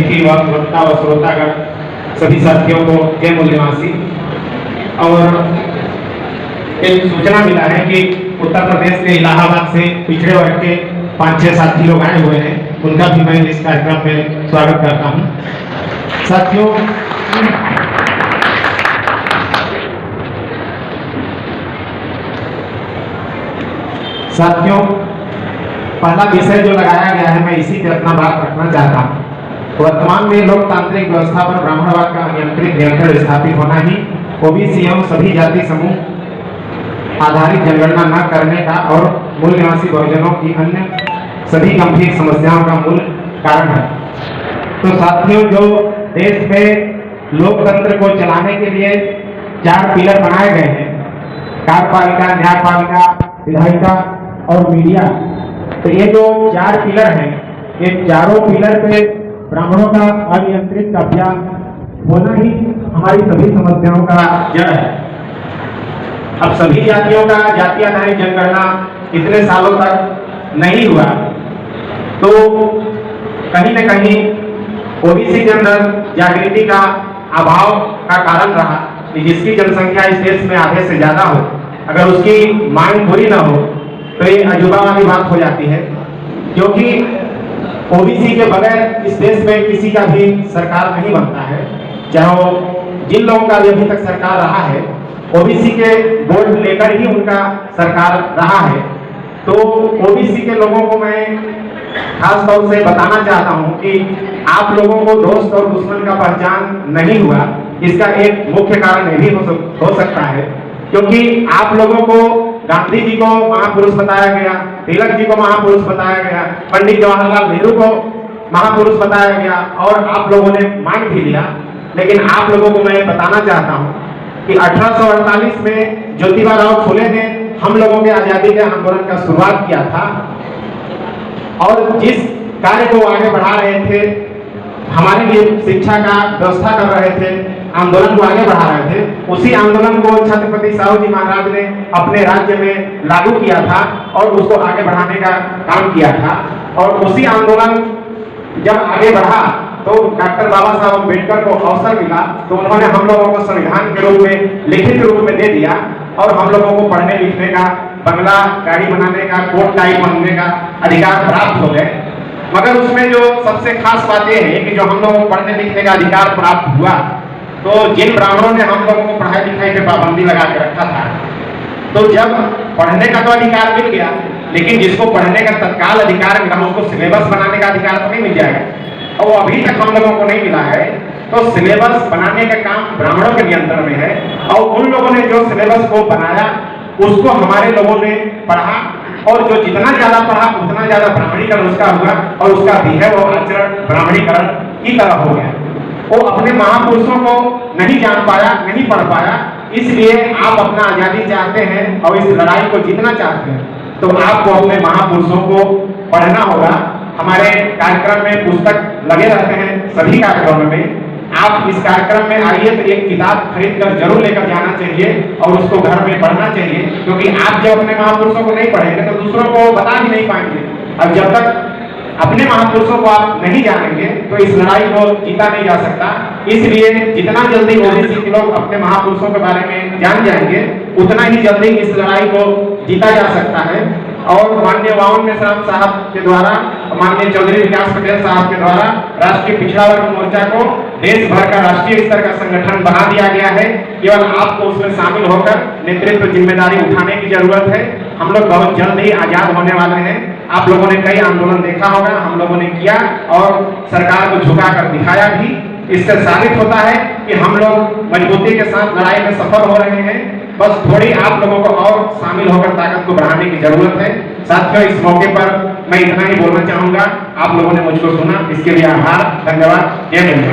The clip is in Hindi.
अतिथि व वक्ता व श्रोतागण सभी साथियों को जय मूल निवासी। और एक सूचना मिला है कि उत्तर प्रदेश के इलाहाबाद से पिछड़े वर्ग के 5-6 साथी लोग आए हुए हैं, उनका भी मैं इस कार्यक्रम में स्वागत करता हूं। साथियों, पहला विषय जो लगाया गया है, मैं इसी पे अपना बात रखना चाहता हूँ। वर्तमान में लोकतांत्रिक व्यवस्था पर ब्राह्मणवाद का अनियंत्रित नियंत्रण स्थापित होना ही ओबीसी एवं सभी जाति समूह आधारित जनगणना न करने का और मूल निवासी बहुजनों की अन्य सभी गंभीर समस्याओं का मूल कारण है। तो साथियों, जो देश में लोकतंत्र को चलाने के लिए 4 पिलर बनाए गए हैं, कार्यपालिका, न्यायपालिका, विधायिका और मीडिया, तो ये जो 4 पिलर हैं, ये चारों पिलर पे ब्राह्मणों का अनियंत्रित कब्जा होना ही हमारी सभी समस्याओं का जड़ है। अब सभी जातियों का जाति आधारित जनगणना इतने सालों तक नहीं हुआ, तो कहीं न कहीं ओबीसी के अंदर जागृति का अभाव का कारण रहा कि जिसकी जनसंख्या इस देश में आधे से ज्यादा हो, अगर उसकी मांग पूरी ना हो तो ये अजूबा वाली बात हो जाती है। क्योंकि ओबीसी के बगैर इस देश में किसी का भी सरकार नहीं बनता है। चाहे वो जिन लोगों का भी अभी तक सरकार रहा है, ओबीसी के वोट लेकर ही उनका सरकार रहा है। तो ओबीसी के लोगों को मैं खास तौर से बताना चाहता हूं कि आप लोगों को दोस्त और दुश्मन का पहचान नहीं हुआ। इसका एक मुख्य कारण ये भी हो सकता है क्योंकि आप लोगों को गांधी जी को महापुरुष बताया गया, तिलक जी को महापुरुष बताया गया, पंडित जवाहरलाल नेहरू को महापुरुष बताया गया और आप लोगों ने मान भी लिया। लेकिन आप लोगों को मैं बताना चाहता हूं कि 1848 में ज्योतिबा राव फुले ने हम लोगों के आजादी के आंदोलन का शुरुआत किया था और जिस कार्य को आगे बढ़ा रहे थे, हमारे लिए शिक्षा का व्यवस्था कर रहे थे, आंदोलन को आगे बढ़ा रहे थे, उसी आंदोलन को छत्रपति साहू जी महाराज ने अपने राज्य में लागू किया था और उसको आगे बढ़ाने का काम किया था। और उसी आंदोलन जब आगे बढ़ा तो डॉक्टर बाबा साहब अम्बेडकर को अवसर मिला, तो उन्होंने हम लोगों को संविधान के रूप में लिखित रूप में दे दिया और हम लोगों को पढ़ने लिखने का, बंगला गाड़ी बनाने का, कोट टाई पहनने का अधिकार प्राप्त हो गए। मगर उसमें जो सबसे खास बात यह है कि जो हम लोगों को पढ़ने लिखने का अधिकार प्राप्त हुआ, तो जिन ब्राह्मणों ने हम लोगों को पढ़ाई लिखाई पे पाबंदी लगा के रखा था, तो जब पढ़ने का तो अधिकार मिल गया, लेकिन जिसको पढ़ने का तत्काल अधिकार मिला उसको सिलेबस बनाने का अधिकार तो नहीं मिल जाएगा। और वो अभी तक हम लोगों को नहीं मिला है। तो सिलेबस बनाने का काम ब्राह्मणों के नियंत्रण में है और उन लोगों ने जो सिलेबस को बनाया उसको हमारे लोगों ने पढ़ा और जो जितना ज्यादा पढ़ा उतना ज्यादा ब्राह्मणीकरण उसका हुआ और उसका भी है वो आचरण ब्राह्मणीकरण की तरह हो गया। वो अपने महापुरुषों को नहीं जान पाया, नहीं पढ़ पाया। इसलिए आप अपना आजादी चाहते हैं और इस लड़ाई को जीतना चाहते हैं तो आपको अपने महापुरुषों को पढ़ना होगा। हमारे कार्यक्रम में पुस्तक लगे रहते हैं, सभी कार्यक्रमों में आप इस कार्यक्रम में आइए तो एक किताब खरीद कर जरूर लेकर जाना चाहिए और उसको घर में पढ़ना चाहिए। क्योंकि आप जब अपने महापुरुषों को नहीं पढ़ेंगे तो दूसरों को बता भी नहीं पाएंगे और जब तक अपने महापुरुषों को आप नहीं जानेंगे तो इस लड़ाई को जीता नहीं जा सकता। इसलिए जितना जल्दी ओबीसी के लोग अपने महापुरुषों के बारे में जान जाएंगे उतना ही जल्दी इस लड़ाई को जीता जा सकता है। और माननीय वावन मिश्राम साहब के द्वारा, माननीय चौधरी विकास पटेल साहब के द्वारा राष्ट्रीय पिछड़ा वर्ग मोर्चा को देश भर का राष्ट्रीय स्तर का संगठन बना दिया गया है। केवल आपको उसमें शामिल होकर नेतृत्व जिम्मेदारी उठाने की जरूरत है। हम लोग बहुत जल्द ही आजाद होने वाले हैं। आप लोगों ने कई आंदोलन देखा होगा, हम लोगों ने किया और सरकार को झुका कर दिखाया भी। इससे साबित होता है कि हम लोग मजबूती के साथ लड़ाई में सफल हो रहे हैं। बस थोड़ी आप लोगों को और शामिल होकर ताकत को बढ़ाने की जरूरत है। साथियों, इस मौके पर मैं इतना ही बोलना चाहूंगा। आप लोगों ने मुझको सुना, इसके लिए आभार, धन्यवाद, जय हिंद।